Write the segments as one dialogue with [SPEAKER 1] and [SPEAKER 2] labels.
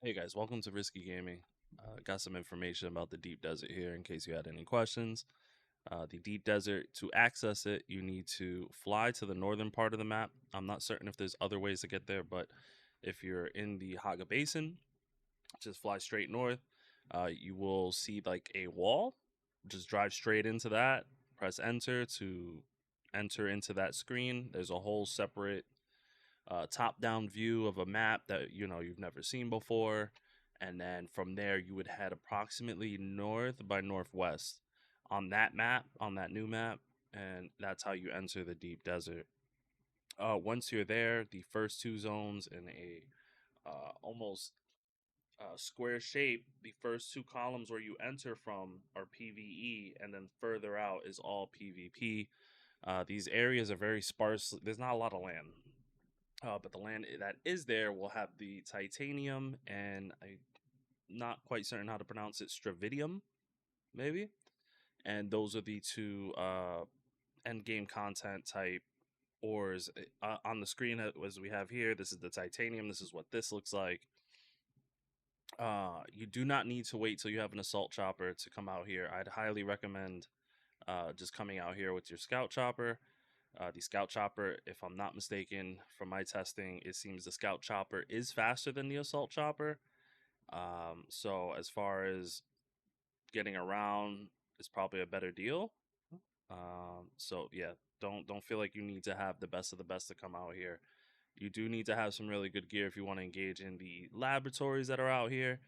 [SPEAKER 1] Hey guys, welcome to Risky Gaming. Got some information about the deep desert here in case you had any questions. The deep desert, to access it, you need to fly to the northern part of the map. I'm not certain if there's other ways to get there, but if you're in the Haga Basin, just fly straight north. You will see like a wall. Just drive straight into that. Press enter to enter into that screen. There's a whole separate top-down view of a map that you've never seen before, and then from there you would head approximately north by northwest on that map, on that new map, and that's how you enter the deep desert. Once you're there, the first two zones in a almost square shape, the first two columns where you enter from are PVE, and then further out is all PvP. These areas are very sparse. There's not a lot of land. But the land that is there will have the titanium, and I'm not quite certain how to pronounce it, strividium, maybe. And those are the two end game content type ores on the screen as we have here. This is the titanium. This is what this looks like. You do not need to wait till you have an assault chopper to come out here. I'd highly recommend just coming out here with your scout chopper. The scout chopper, if I'm not mistaken, from my testing, it seems the scout chopper is faster than the assault chopper. So as far as getting around, it's probably a better deal. So yeah, don't feel like you need to have the best of the best to come out here. You do need to have some really good gear if you want to engage in the laboratories that are out here.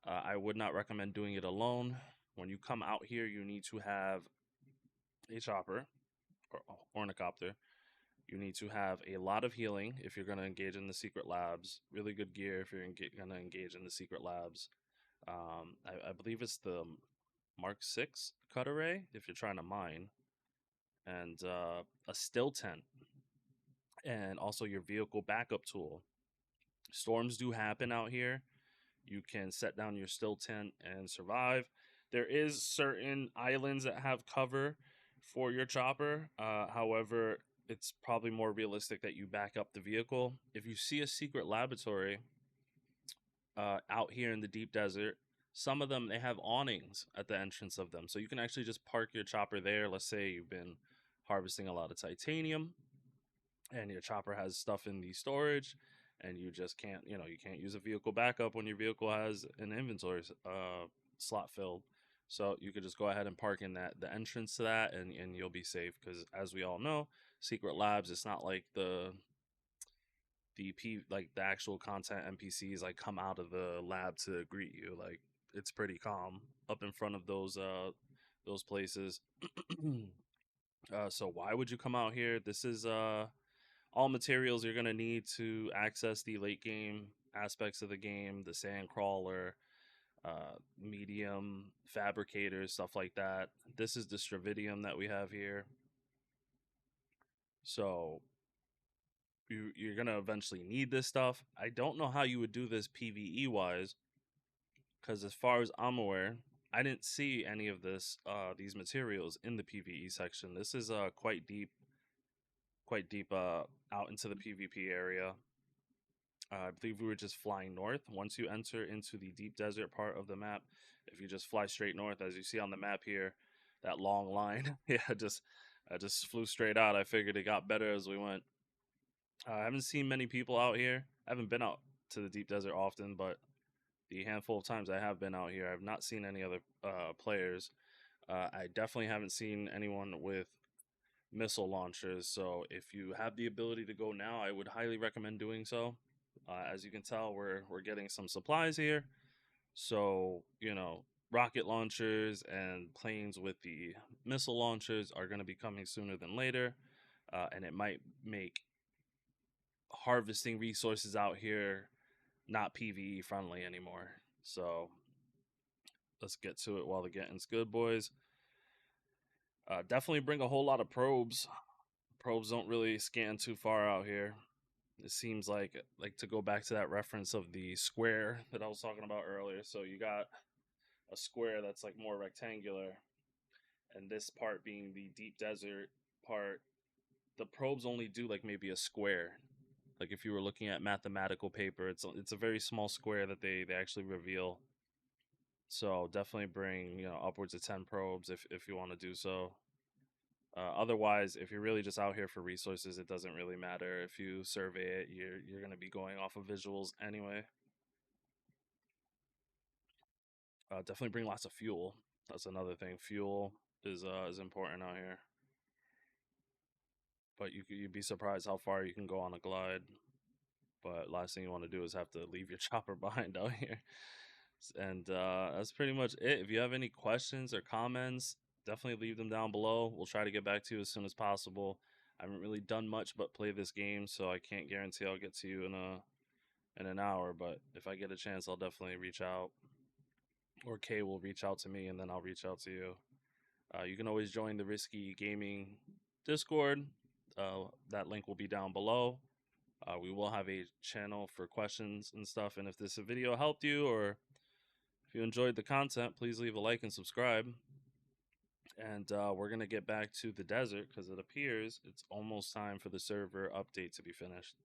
[SPEAKER 1] I would not recommend doing it alone. When you come out here, you need to have a chopper or ornithopter. You need to have a lot of healing if you're going to engage in the secret labs. Really good gear if you're going to engage in the secret labs. I believe it's the Mark 6 cut array if you're trying to mine, and a still tent, and also your vehicle backup tool. Storms do happen out here. You can set down your still tent and survive. There is certain islands that have cover for your chopper. However, it's probably more realistic that you back up the vehicle. If you see a secret laboratory out here in the deep desert, some of them they have awnings at the entrance of them, so you can actually just park your chopper there. Let's say you've been harvesting a lot of titanium, and your chopper has stuff in the storage, and you just can't you can't use a vehicle backup when your vehicle has an inventory slot filled. So you could just go ahead and park in the entrance to that, and you'll be safe, because as we all know, secret labs, it's not like the actual content NPCs like come out of the lab to greet you. Like, it's pretty calm up in front of those places. So why would you come out here? This is all materials you're gonna need to access the late game aspects of the game, the sand crawler, medium fabricators, stuff like that. This is the strividium that we have here. So you're gonna eventually need this stuff. I don't know how you would do this PVE wise, because as far as I'm aware, I didn't see any of these materials in the PVE section. This is quite deep out into the PvP area. I believe we were just flying north. Once you enter into the deep desert part of the map, if you just fly straight north, as you see on the map here, that long line, yeah, I just flew straight out. I figured it got better as we went. I haven't seen many people out here. I haven't been out to the deep desert often, but the handful of times I have been out here, I've not seen any other players. I definitely haven't seen anyone with missile launchers. So if you have the ability to go now, I would highly recommend doing so. As you can tell, we're getting some supplies here. So rocket launchers and planes with the missile launchers are going to be coming sooner than later, and it might make harvesting resources out here not PVE friendly anymore. So let's get to it while the getting's good, boys. Definitely bring a whole lot of probes. Probes don't really scan too far out here. It seems like to go back to that reference of the square that I was talking about earlier. So you got a square that's like more rectangular, and this part being the deep desert part, the probes only do like maybe a square. Like if you were looking at mathematical paper, it's a very small square that they actually reveal. So definitely bring, upwards of 10 probes if you want to do so. Otherwise, if you're really just out here for resources, it doesn't really matter. If you survey it, you're going to be going off of visuals anyway. Definitely bring lots of fuel. That's another thing. Fuel is important out here. But you'd be surprised how far you can go on a glide. But last thing you want to do is have to leave your chopper behind out here. And that's pretty much it. If you have any questions or comments, definitely leave them down below. We'll try to get back to you as soon as possible. I haven't really done much but play this game, so I can't guarantee I'll get to you in an hour. But if I get a chance, I'll definitely reach out, or Kay will reach out to me, and then I'll reach out to you. You can always join the Risky Gaming Discord. That link will be down below. We will have a channel for questions and stuff. And if this video helped you, or if you enjoyed the content, please leave a like and subscribe. And we're going to get back to the desert because it appears it's almost time for the server update to be finished.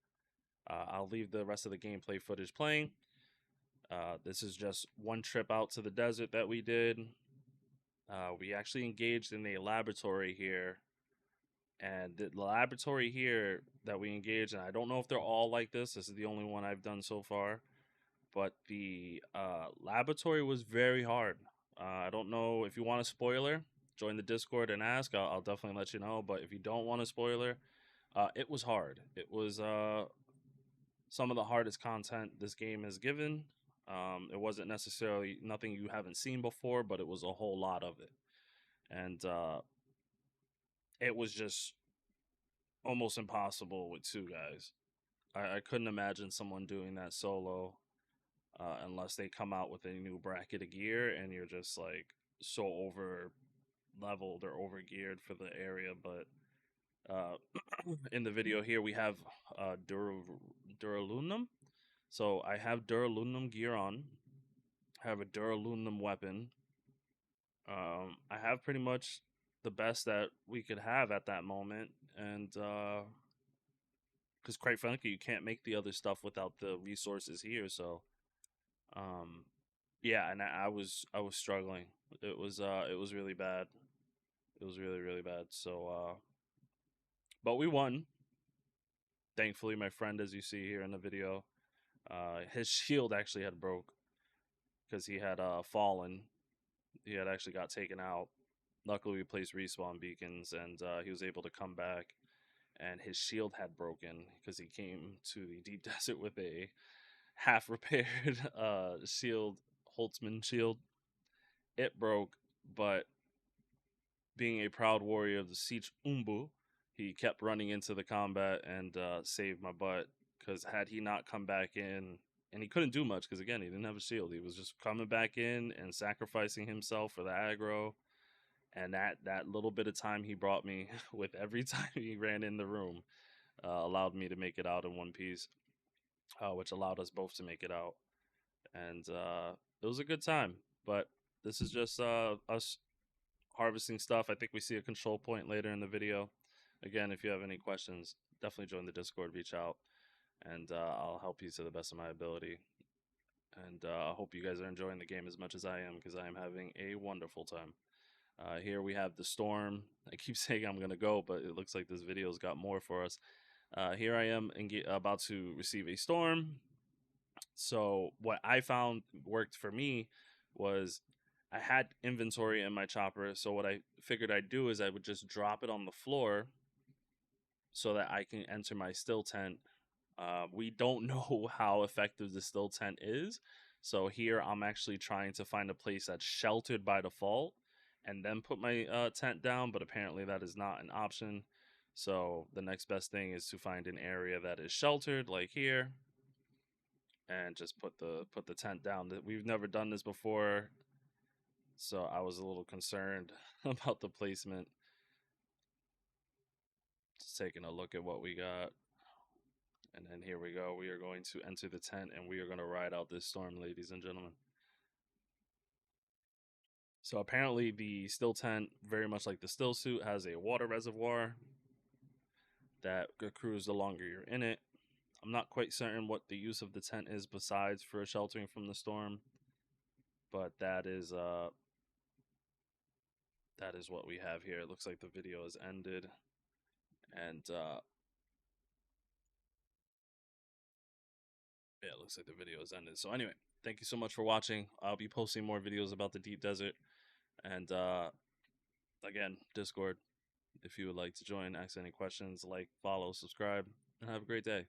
[SPEAKER 1] I'll leave the rest of the gameplay footage playing. This is just one trip out to the desert that we did. We actually engaged in a laboratory here. And the laboratory here that we engaged in, I don't know if they're all like this. This is the only one I've done so far. But the laboratory was very hard. I don't know if you want a spoiler. Join the Discord and ask. I'll definitely let you know. But if you don't want a spoiler, it was hard. It was some of the hardest content this game has given. It wasn't necessarily nothing you haven't seen before, but it was a whole lot of it. And it was just almost impossible with two guys. I couldn't imagine someone doing that solo unless they come out with a new bracket of gear and you're just like so over leveled or over geared for the area. But in the video here, we have Duralunum. So I have Duralunum gear on. I have a Duralunum weapon. I have pretty much the best that we could have at that moment. And because quite frankly, you can't make the other stuff without the resources here. So yeah, and I was struggling. It was really bad. It was really really bad. So but we won. Thankfully, my friend, as you see here in the video, his shield actually had broke because he had fallen. He had actually got taken out. Luckily, we placed respawn beacons, and he was able to come back. And his shield had broken because he came to the deep desert with a half repaired shield, Holtzman shield. It broke, but being a proud warrior of the Siege Umbu, he kept running into the combat and saved my butt. Because had he not come back in, and he couldn't do much because again he didn't have a shield. He was just coming back in and sacrificing himself for the aggro. And that little bit of time he brought me with every time he ran in the room allowed me to make it out in one piece, which allowed us both to make it out. And it was a good time. But this is just us harvesting stuff. I think we see a control point later in the video. Again, if you have any questions, definitely join the Discord, reach out, and I'll help you to the best of my ability. And I hope you guys are enjoying the game as much as I am, because I am having a wonderful time. Here we have the storm. I keep saying I'm going to go, but it looks like this video's got more for us. Here I am about to receive a storm. So what I found worked for me was I had inventory in my chopper. So what I figured I'd do is I would just drop it on the floor so that I can enter my still tent. We don't know how effective the still tent is. So here I'm actually trying to find a place that's sheltered by default and then put my tent down, but apparently that is not an option. So the next best thing is to find an area that is sheltered, like here, and just put the tent down. We've never done this before, so I was a little concerned about the placement. Just taking a look at what we got. And then here we go. We are going to enter the tent and we are going to ride out this storm, ladies and gentlemen. So apparently the still tent, very much like the still suit, has a water reservoir that accrues the longer you're in it. I'm not quite certain what the use of the tent is besides for sheltering from the storm, but that is what we have here. It looks like the video has ended, and yeah, it looks like the video has ended. So anyway, thank you so much for watching. I'll be posting more videos about the deep desert, and again, Discord. If you would like to join, ask any questions, like, follow, subscribe, and have a great day.